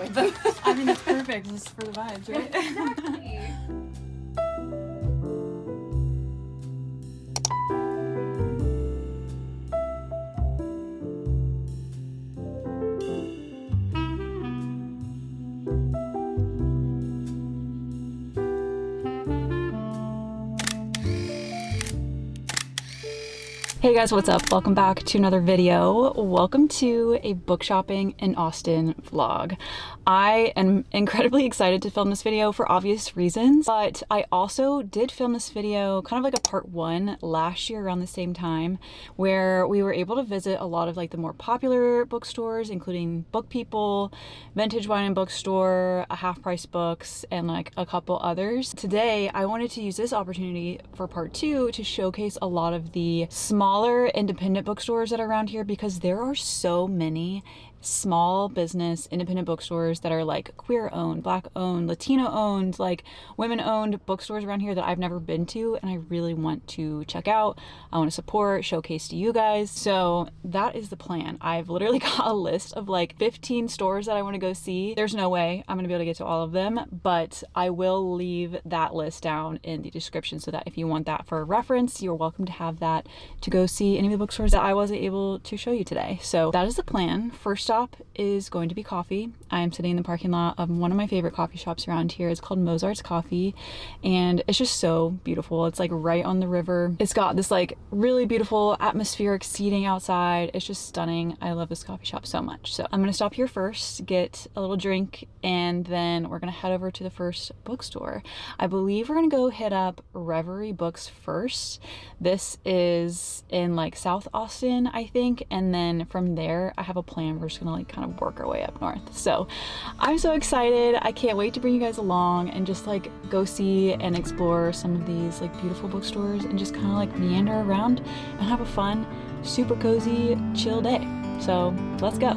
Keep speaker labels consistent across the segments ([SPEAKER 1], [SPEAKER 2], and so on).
[SPEAKER 1] avoid them.
[SPEAKER 2] I mean, it's perfect. This is for the vibes, right?
[SPEAKER 1] Exactly.
[SPEAKER 2] Hey guys, what's up? Welcome back to another video. Welcome to a book shopping in Austin vlog. I am incredibly excited to film this video for obvious reasons, but I also did film this video kind of like a part one last year around the same time, where we were able to visit a lot of like the more popular bookstores, including Book People, Vintage Wine and Bookstore, a Half Price Books, and like a couple others. Today, I wanted to use this opportunity for part two to showcase a lot of the smaller independent bookstores that are around here, because there are so many small business independent bookstores that are like queer owned, black owned, Latino owned, like women owned bookstores around here that I've never been to and I really want to check out. I want to support, showcase to you guys. So that is the plan. I've literally got a list of like 15 stores that I want to go see. There's no way I'm going to be able to get to all of them, but I will leave that list down in the description so that if you want that for reference, you're welcome to have that to go see any of the bookstores that I wasn't able to show you today. So that is the plan. First stop is going to be coffee. I am sitting in the parking lot of one of my favorite coffee shops around here. It's called Mozart's Coffee, and it's just so beautiful. It's like right on the river. It's got this like really beautiful atmospheric seating outside. It's just stunning. I love this coffee shop so much. So I'm gonna stop here first, get a little drink, and then we're gonna head over to the first bookstore. I believe we're gonna go hit up Reverie Books first. This is in like South Austin, I think, and then from there I have a plan. We're just gonna like kind of work our way up north. So I'm so excited. I can't wait to bring you guys along and just like go see and explore some of these like beautiful bookstores and just kind of like meander around and have a fun, super cozy, chill day. So let's go.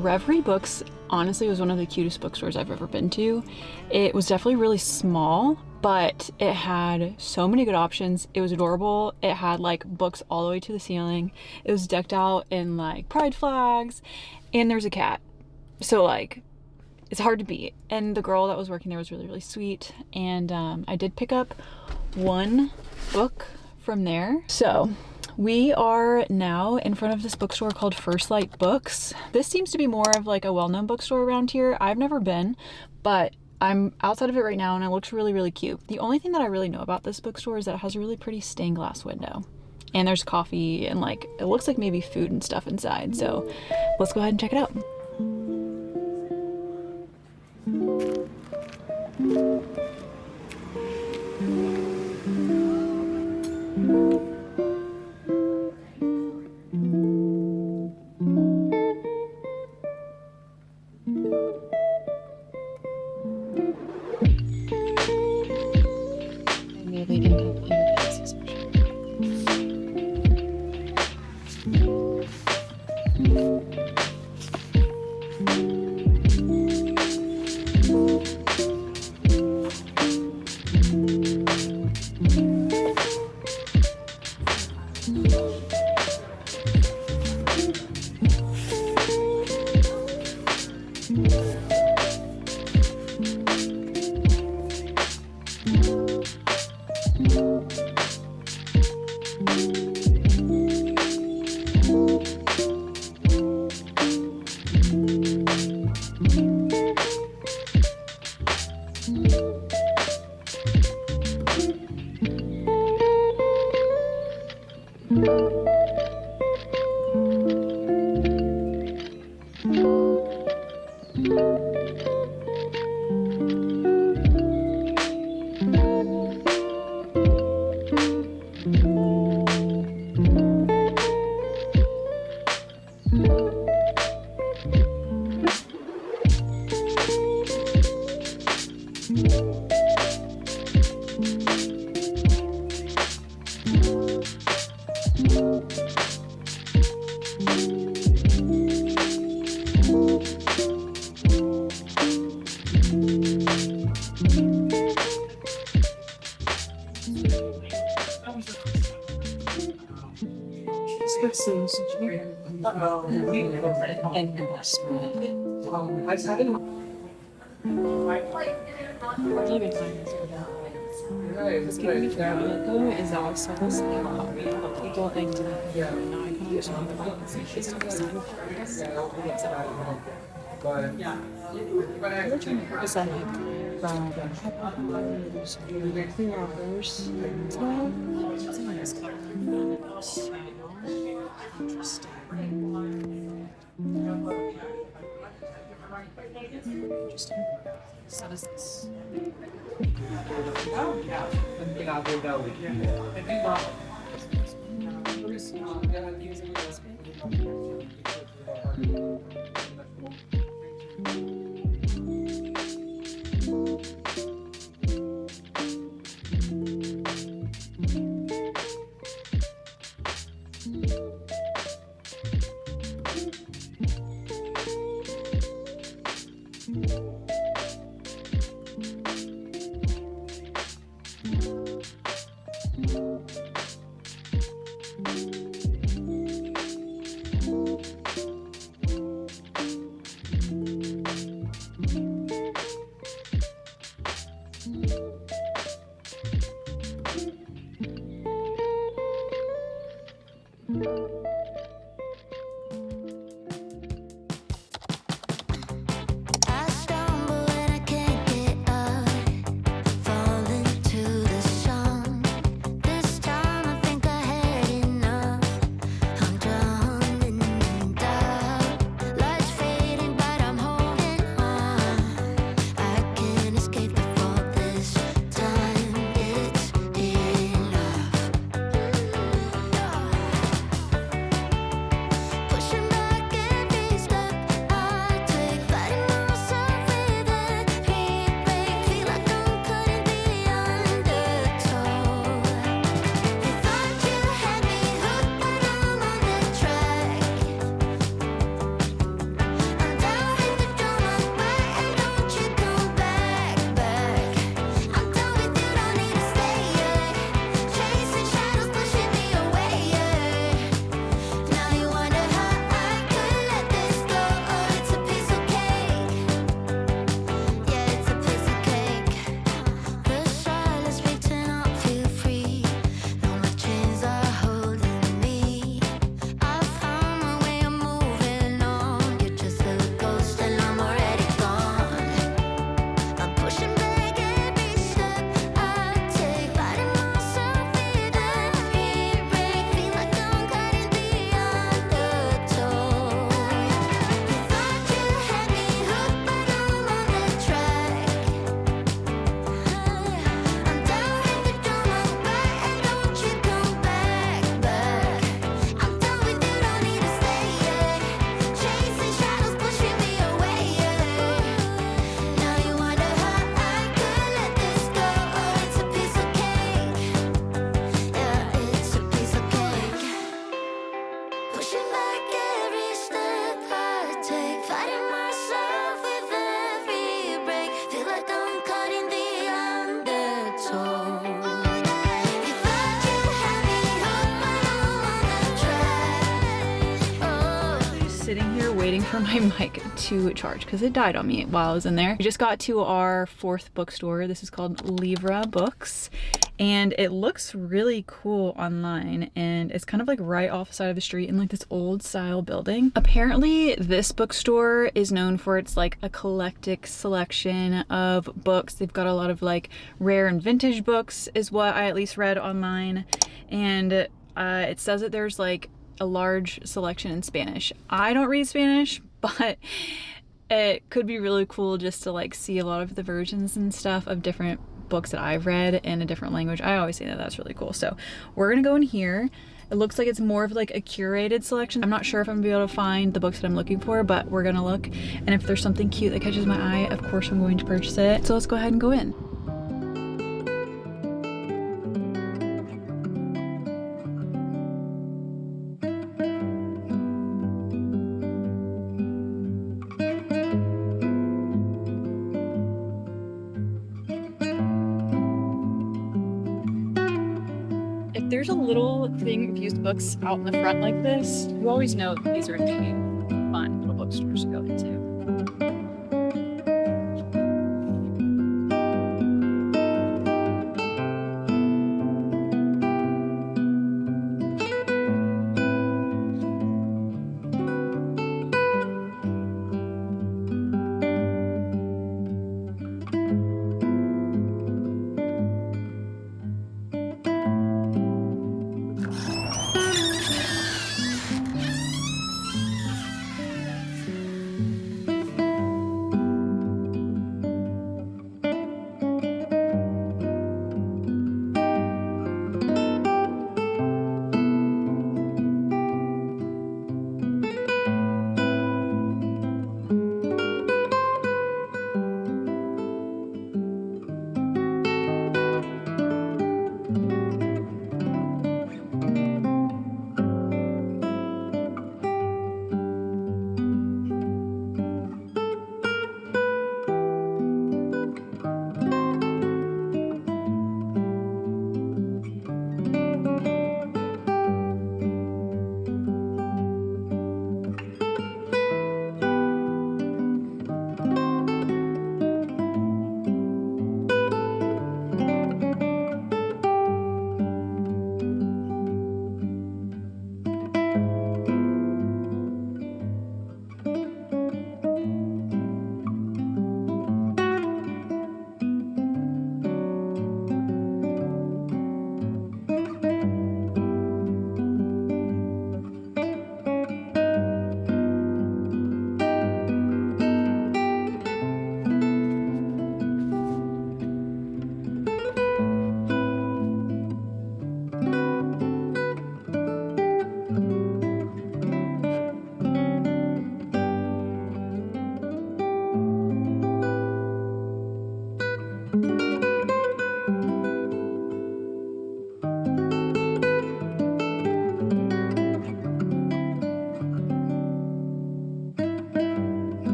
[SPEAKER 2] Reverie Books honestly was one of the cutest bookstores I've ever been to. It was definitely really small, but it had so many good options. It was adorable. It had like books all the way to the ceiling. It was decked out in like pride flags, and there's a cat. So like, it's hard to beat. And the girl that was working there was really, really sweet. And I did pick up one book from there. So we are now in front of this bookstore called First Light Books. This seems to be more of like a well-known bookstore around here. I've never been, but I'm outside of it right now and it looks really, really cute. The only thing that I really know about this bookstore is that it has a really pretty stained glass window. And there's coffee and like, it looks like maybe food and stuff inside. So let's go ahead and check it out.
[SPEAKER 1] Is also people and now I can understand the buttons and she's still deciding is that from clear offers interesting. So is this
[SPEAKER 2] waiting for my mic to charge because it died on me while I was in there. We just got to our 4th bookstore. This is called Livra Books, and it looks really cool online, and it's kind of like right off the side of the street in like this old style building. Apparently this bookstore is known for its like eclectic selection of books. They've got a lot of like rare and vintage books is what I at least read online, and it says that there's like a large selection in Spanish. I don't read Spanish, but it could be really cool just to like see a lot of the versions and stuff of different books that I've read in a different language. I always say that that's really cool. So we're gonna go in here. It looks like it's more of like a curated selection. I'm not sure if I'm gonna be able to find the books that I'm looking for, but we're gonna look. And if there's something cute that catches my eye, of course I'm going to purchase it. So let's go ahead and go in. There's a little thing of used books out in the front like this. You always know that these are gonna be fun little bookstores to go into.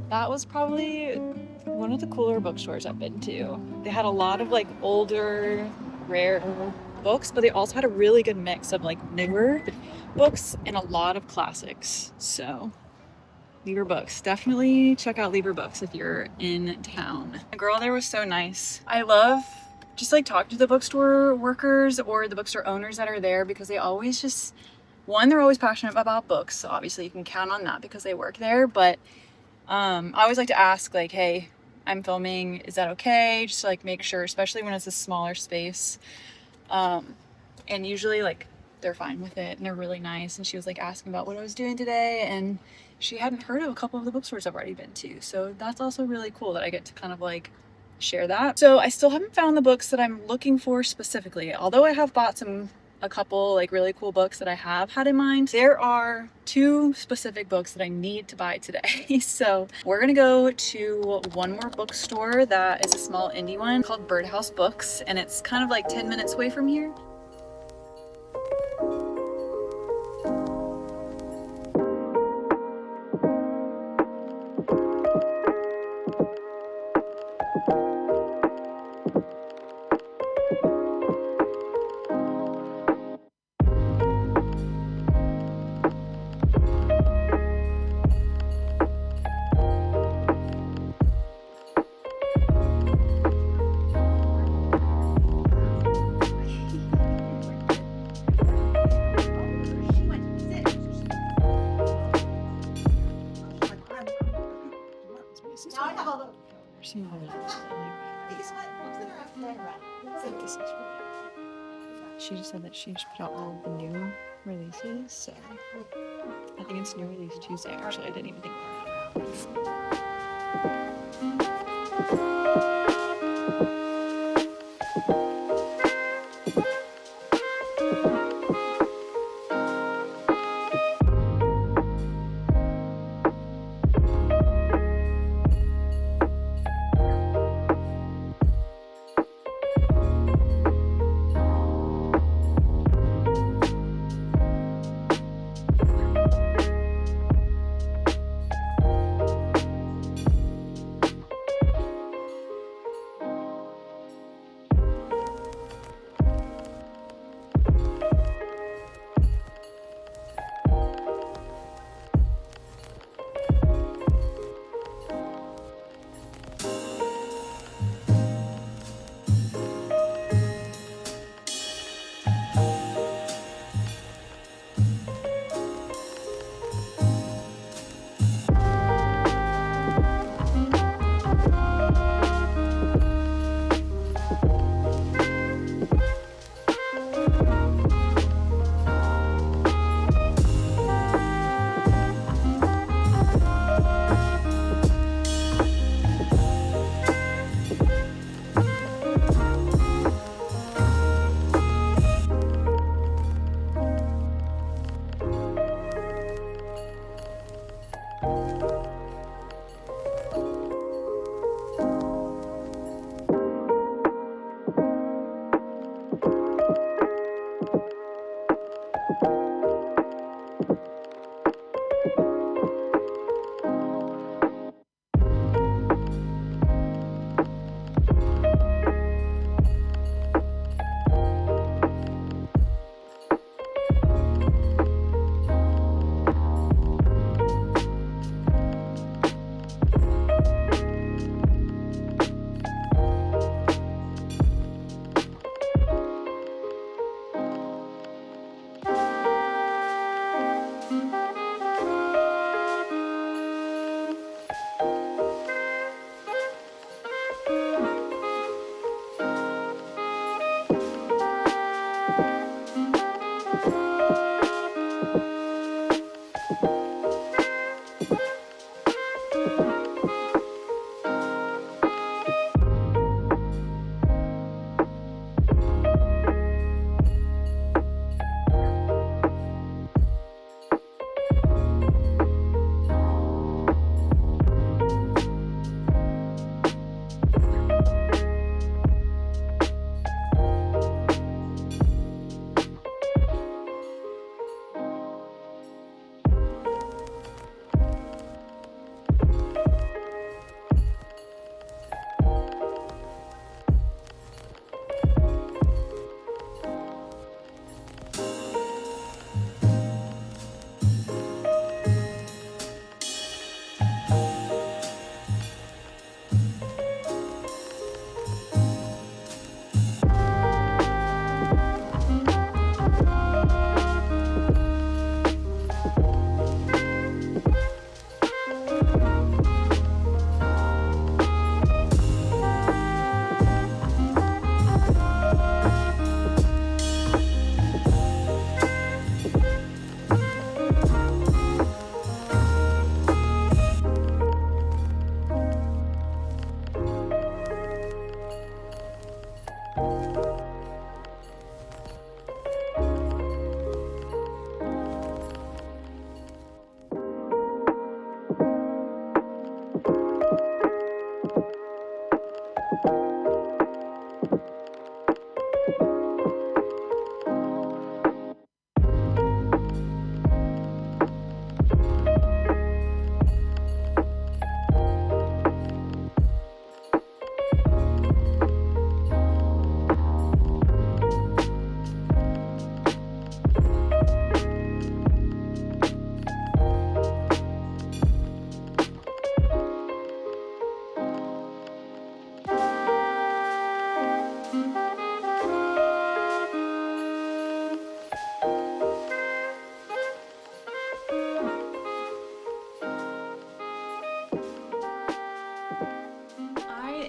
[SPEAKER 2] that was probably one of the cooler bookstores I've been to. They had a lot of like older, rare books, but they also had a really good mix of like newer books and a lot of classics. So Livra Books, definitely check out Livra Books if you're in town. The girl there was so nice. I love just like talking to the bookstore workers or the bookstore owners that are there, because they always just, one, they're always passionate about books, so obviously you can count on that because they work there. But I always like to ask like, hey, I'm filming, is that okay? Just to like make sure, especially when it's a smaller space. And usually like they're fine with it and they're really nice. And she was like asking about what I was doing today, and she hadn't heard of a couple of the bookstores I've already been to. So that's also really cool that I get to kind of like share that. So I still haven't found the books that I'm looking for specifically, although I have bought a couple like really cool books that I have had in mind. There are 2 specific books that I need to buy today. So we're gonna go to one more bookstore that is a small indie one called Birdhouse Books, and it's kind of like 10 minutes away from here. She just said that she just put out all the new releases, so I think it's new release Tuesday. Actually, I didn't even think about that.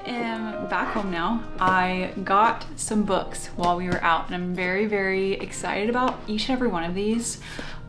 [SPEAKER 2] am back home now. I got some books while we were out and I'm very, very excited about each and every one of these.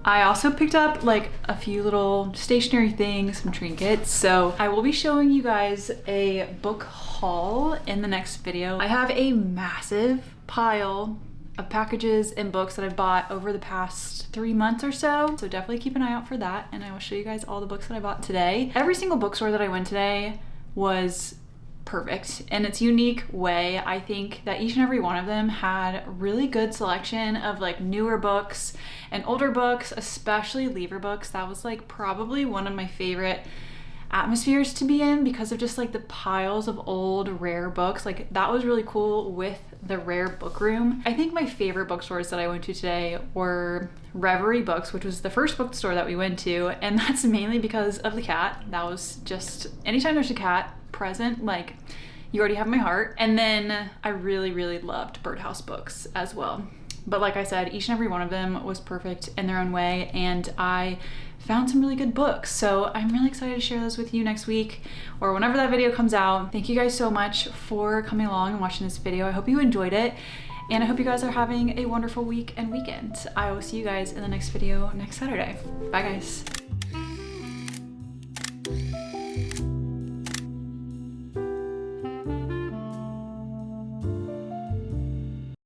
[SPEAKER 2] I also picked up like a few little stationery things, some trinkets. So I will be showing you guys a book haul in the next video. I have a massive pile of packages and books that I've bought over the past 3 months or so. So definitely keep an eye out for that. And I will show you guys all the books that I bought today. Every single bookstore that I went today was perfect in its unique way. I think that each and every one of them had really good selection of like newer books and older books, especially Livra books. That was like probably one of my favorite atmospheres to be in because of just like the piles of old rare books. Like that was really cool with the rare book room. I think my favorite bookstores that I went to today were Reverie Books, which was the first bookstore that we went to, and that's mainly because of the cat. That was just, anytime there's a cat present, like you already have my heart. And then I really, really loved Birdhouse Books as well. But like I said, each and every one of them was perfect in their own way, and I found some really good books. So I'm really excited to share those with you next week or whenever that video comes out. Thank you guys so much for coming along and watching this video. I hope you enjoyed it, and I hope you guys are having a wonderful week and weekend. I will see you guys in the next video next Saturday. Bye guys.